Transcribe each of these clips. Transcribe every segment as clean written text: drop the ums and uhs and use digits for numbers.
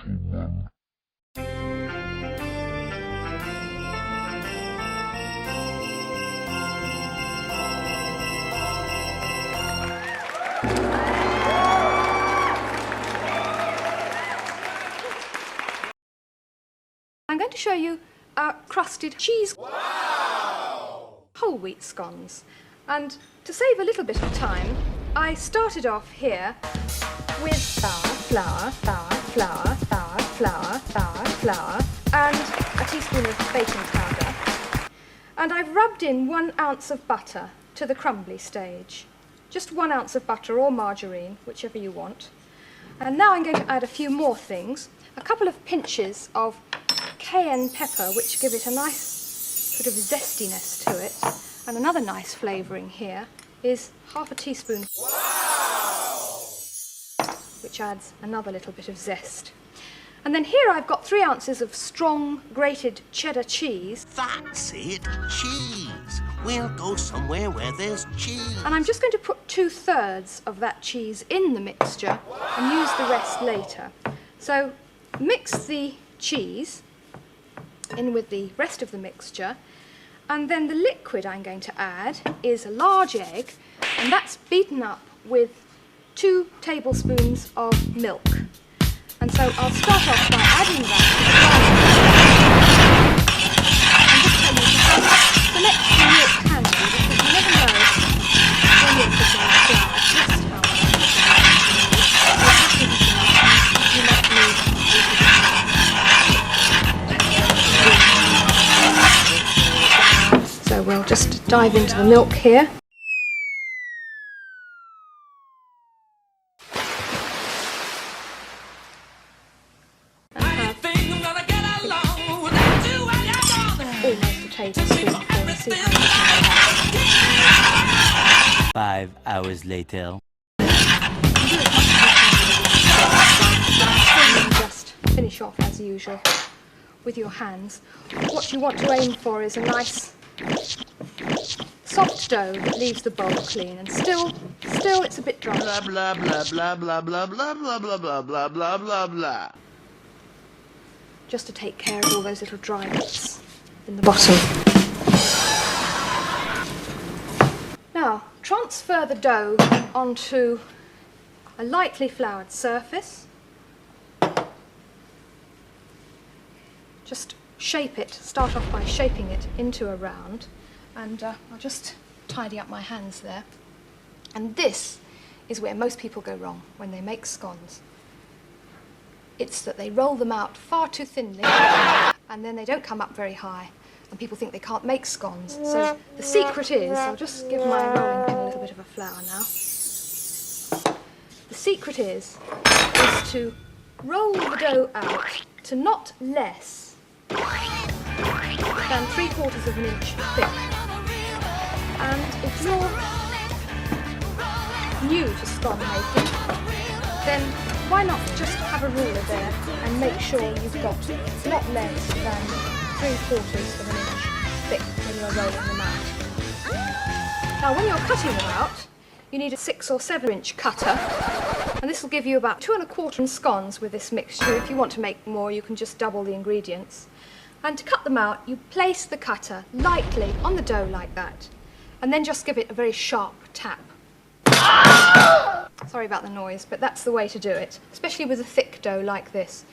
gentlemen. I'm going to show you our crusted cheese whole wheat scones. And to save a little bit of time, I started off here with flour, and a teaspoon of baking powder. And I've rubbed in 1 ounce of butter to the crumbly stage. Just 1 ounce of butter or margarine, whichever you want. And now I'm going to add a few more things. A couple of pinches of cayenne pepper, which give it a nice sort of zestiness to it. And another nice flavouring here is half a teaspoon, which adds another little bit of zest. And then here I've got 3 ounces of strong grated cheddar cheese. That's it, cheese. We'll go somewhere where there's cheese. And I'm just going to put 2/3 of that cheese in the mixture and use the rest later. So mix the cheese in with the rest of the mixture, and then the liquid I'm going to add is a large egg, and that's beaten up with 2 tablespoons of milk. And so I'll start off by adding that and just tell you to select the milk handy, because you never know when you're putting the flour just how much you might need. So we'll just dive into the milk here. Almost a tablespoonful. See how much. 5 hours later. Just finish off as usual with your hands. What you want to aim for is a nice soft dough that leaves the bowl clean, and still it's a bit dry. Blah blah blah blah blah blah blah blah blah blah blah blah blah blah. Just to take care of all those little dry bits in the bottom. Now, transfer the dough onto a lightly floured surface. Just shape it, start off by shaping it into a round, and I'll just tidy up my hands there. And this is where most people go wrong when they make scones. It's that they roll them out far too thinly, and then they don't come up very high, and people think they can't make scones. So the secret is, I'll just give my rolling pin a little bit of a flour now. The secret is to roll the dough out to not less than 3/4 of an inch thick. And if you're new to scone making, then why not just have a ruler there and make sure you've got not less than 3/4 of an inch thick when you're rolling them out. Now when you're cutting them out, you need a 6 or 7 inch cutter, and this will give you about 2 1/4 scones with this mixture. If you want to make more, you can just double the ingredients. And to cut them out, you place the cutter lightly on the dough like that, and then just give it a very sharp tap. Sorry about the noise, but that's the way to do it, especially with a thick dough like this.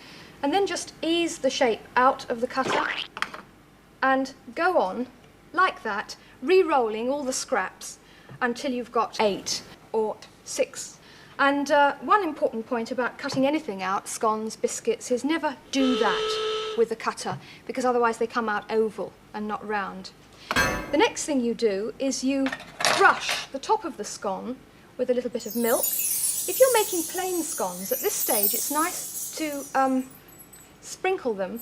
And then just ease the shape out of the cutter and go on like that, re-rolling all the scraps until you've got 8 or 6. And one important point about cutting anything out, scones, biscuits, is never do that with the cutter, because otherwise they come out oval and not round. The next thing you do is you brush the top of the scone with a little bit of milk. If you're making plain scones, at this stage it's nice to sprinkle them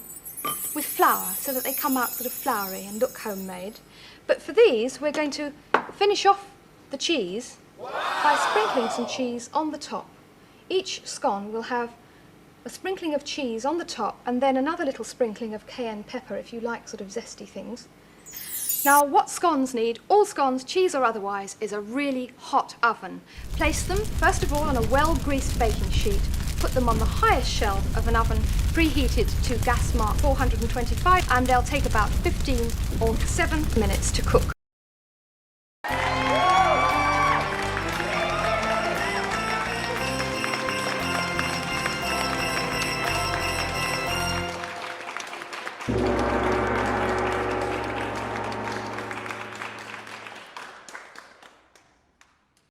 with flour so that they come out sort of floury and look homemade. But for these, we're going to finish off the cheese by sprinkling some cheese on the top. Each scone will have a sprinkling of cheese on the top, and then another little sprinkling of cayenne pepper if you like sort of zesty things. Now what scones need, all scones, cheese or otherwise, is a really hot oven. Place them first of all on a well-greased baking sheet put them on the highest shelf of an oven preheated to gas mark 425, and they'll take about 15 or 7 minutes to cook.